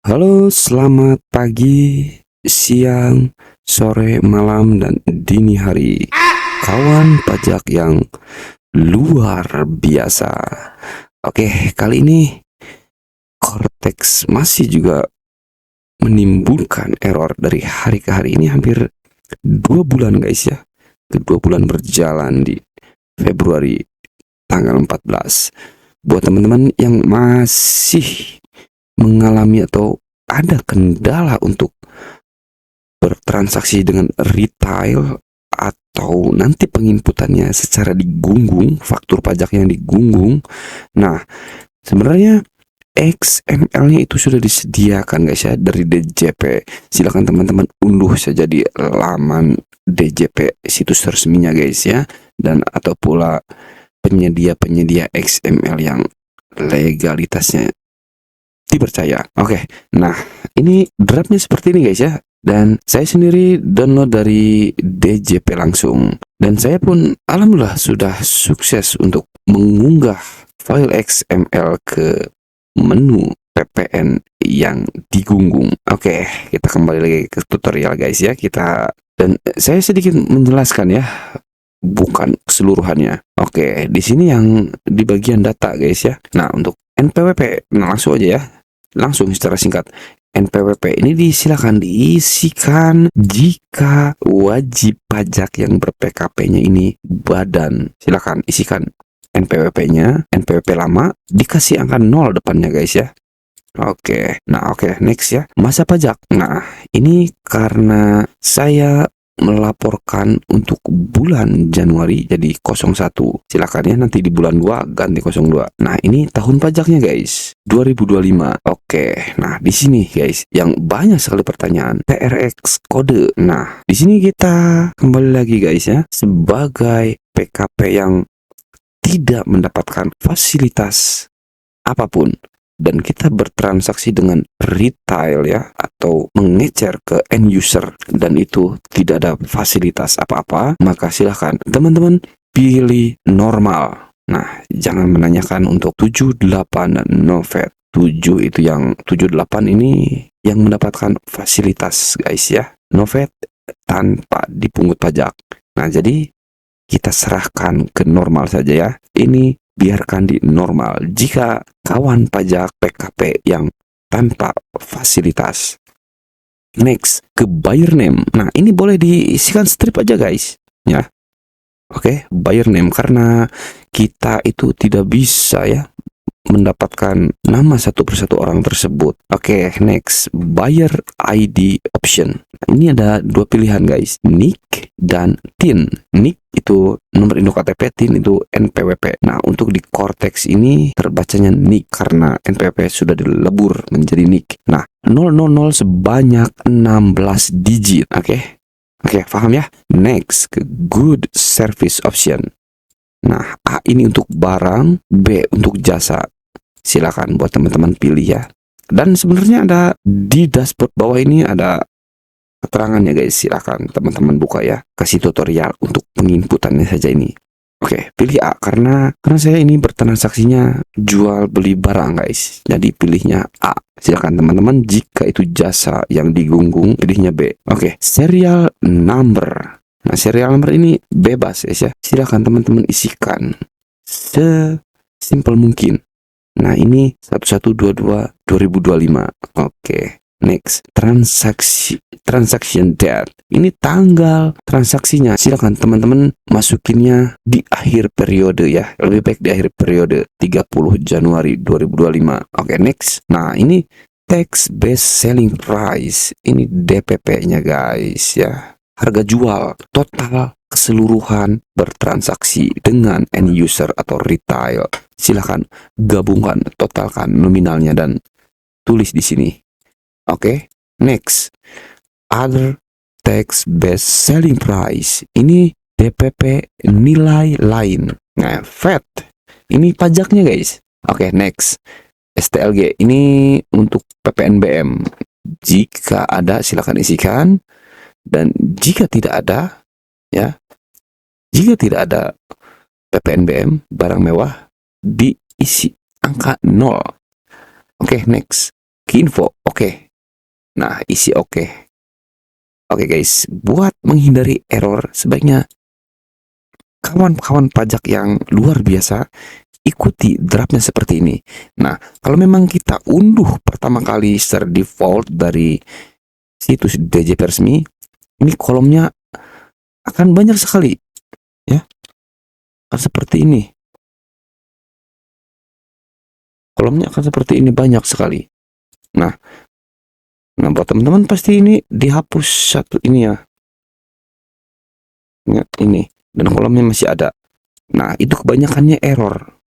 Halo, selamat pagi, siang, sore, malam, dan dini hari. Kawan pajak yang luar biasa. Oke, kali ini Cortex masih juga menimbulkan error dari hari ke hari. Ini hampir 2 bulan guys ya. Kedua bulan berjalan di Februari tanggal 14. Buat teman-teman yang masih mengalami atau ada kendala untuk bertransaksi dengan retail atau nanti penginputannya secara digunggung, faktur pajak yang digunggung. Nah, sebenarnya XML-nya itu sudah disediakan guys ya dari DJP. Silakan teman-teman unduh saja di laman DJP situs resminya guys ya, dan atau pula penyedia-penyedia XML yang legalitasnya dipercaya. Oke, nah ini draftnya seperti ini guys ya. Dan saya sendiri download dari DJP langsung. Dan saya pun alhamdulillah sudah sukses untuk mengunggah file XML ke menu PPN yang digunggung. Oke, kita kembali lagi ke tutorial guys ya. Dan saya sedikit menjelaskan ya, bukan keseluruhannya. Oke, di sini yang di bagian data guys ya. Nah, untuk NPWP, nah langsung aja ya. Langsung secara singkat, NPWP ini disilakan diisikan jika wajib pajak yang ber-PKP-nya ini badan. Silakan isikan NPWP-nya, NPWP lama, dikasih angka 0 depannya guys ya. Oke, next ya. Masa pajak. Nah, ini karena saya melaporkan untuk bulan Januari jadi 01. Silakan ya nanti di bulan 2 ganti 02. Nah, ini tahun pajaknya guys, 2025. Oke. Nah, di sini guys yang banyak sekali pertanyaan, TRX kode. Nah, di sini kita kembali lagi guys ya, sebagai PKP yang tidak mendapatkan fasilitas apapun dan kita bertransaksi dengan retail ya, atau mengecer ke end user dan itu tidak ada fasilitas apa-apa, maka silahkan teman-teman pilih normal. Nah, jangan menanyakan untuk 78 dan no VAT. 7 itu yang 78 ini yang mendapatkan fasilitas guys ya, no VAT tanpa dipungut pajak. Nah, jadi kita serahkan ke normal saja ya. Ini biarkan di normal jika kawan pajak PKP yang tanpa fasilitas. Next, ke buyer name. Nah, ini boleh diisikan strip aja guys ya. Oke, buyer name karena kita itu tidak bisa ya mendapatkan nama satu persatu orang tersebut. Oke, next, buyer ID option. Ini ada dua pilihan guys, NIK dan TIN. NIK itu nomor induk KTP, TIN itu NPWP. Nah, untuk di Cortex ini terbacanya NIK karena NPWP sudah dilebur menjadi NIK. Nah, 000 sebanyak 16 digit. Oke, paham ya? Next, ke good service option. Nah, A ini untuk barang, B untuk jasa. Silakan buat teman-teman pilih ya. Dan sebenarnya ada di dashboard bawah ini ada keterangannya guys. Silakan teman-teman buka ya. Kasih tutorial untuk penginputannya saja ini. Oke, pilih A karena saya ini bertransaksinya jual beli barang guys. Jadi pilihnya A. Silakan teman-teman, jika itu jasa yang digunggung pilihnya B. Oke, serial number. Nah, serial number ini bebas ya. Silakan teman-teman isikan sesimpel mungkin. Nah, ini 1122-2025. Oke, next. Transaction date. Ini tanggal transaksinya. Silakan teman-teman masukinnya di akhir periode ya. Lebih baik di akhir periode 30 Januari 2025. Oke, next. Nah, ini tax based selling price. Ini DPP-nya guys ya. Harga jual total keseluruhan bertransaksi dengan end user atau retail. Silahkan gabungkan, totalkan nominalnya dan tulis di sini. Oke, next. Other tax based selling price. Ini DPP nilai lain. Nah, VAT. Ini pajaknya guys. Oke, next. STLG ini untuk PPNBM. Jika ada silakan isikan. Dan jika tidak ada, ya, jika tidak ada PPNBM barang mewah, diisi angka 0. Oke, next. info. Oke. Nah, isi oke. Oke guys, buat menghindari error, sebaiknya kawan-kawan pajak yang luar biasa ikuti draftnya seperti ini. Nah, kalau memang kita unduh pertama kali secara default dari situs DJP resmi, ini kolomnya akan banyak sekali, ya. Akan seperti ini. Kolomnya akan seperti ini, banyak sekali. Nah, buat teman-teman pasti ini dihapus satu ini ya. Ini, dan kolomnya masih ada. Nah, itu kebanyakannya error.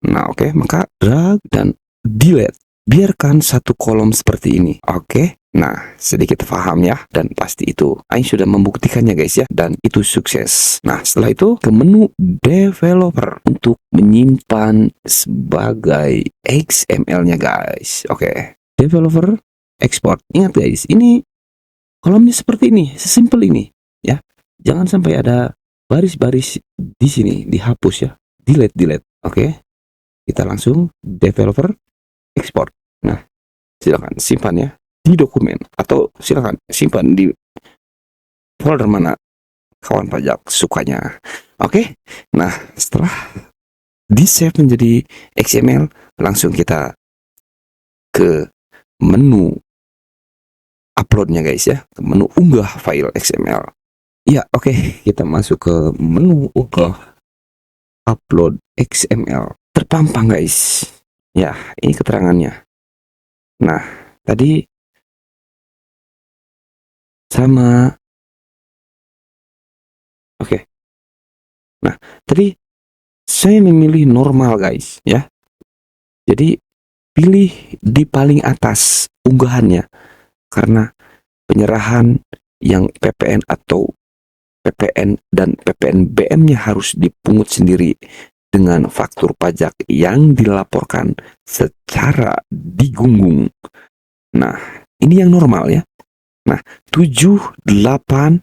Nah, oke, maka drag dan delete. Biarkan satu kolom seperti ini. Oke. Nah, sedikit paham ya, dan pasti itu Aing sudah membuktikannya guys ya, dan itu sukses. Nah, setelah itu ke menu developer untuk menyimpan sebagai XML-nya guys. Oke. Developer export. Ingat guys, ini kolomnya seperti ini, sesimpel ini ya. Jangan sampai ada baris-baris di sini, dihapus ya. Delete. Oke. Kita langsung developer export. Nah, silakan simpan ya di dokumen, atau silakan simpan di folder mana kawan pajak sukanya. Oke. Nah, setelah di save menjadi XML, langsung kita ke menu uploadnya guys ya, ke menu unggah file XML. Ya, oke. Kita masuk ke menu unggah upload XML. Terpampang guys. Ya, ini keterangannya. Nah, tadi sama. Oke. Nah, tadi saya memilih normal guys ya. Jadi pilih di paling atas unggahannya, karena penyerahan yang PPN atau PPN dan PPNBM-nya harus dipungut sendiri dengan faktur pajak yang dilaporkan secara digunggung. Nah, ini yang normal ya. Nah, 7, 8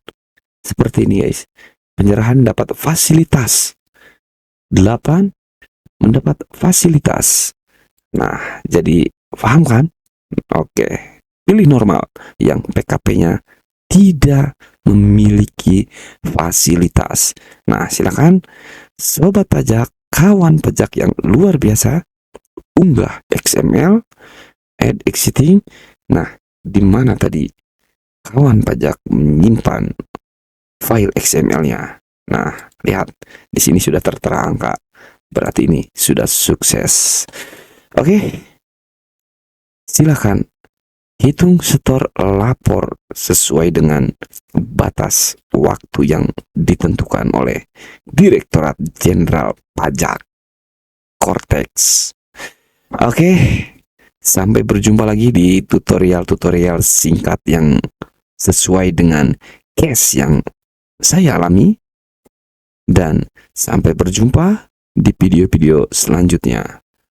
seperti ini guys. Penyerahan dapat fasilitas. 8 mendapat fasilitas. Nah, jadi paham kan? Oke. Pilih normal yang PKP-nya tidak memiliki fasilitas. Nah, silakan sobat pajak, kawan pajak yang luar biasa, unggah XML, add exiting. Nah, di mana tadi kawan pajak menyimpan file XML-nya? Nah, lihat di sini sudah tertera angka. Berarti ini sudah sukses. Oke. Silakan hitung setor lapor sesuai dengan batas waktu yang ditentukan oleh Direktorat Jenderal Pajak Cortex. Oke, sampai berjumpa lagi di tutorial-tutorial singkat yang sesuai dengan case yang saya alami. Dan sampai berjumpa di video-video selanjutnya.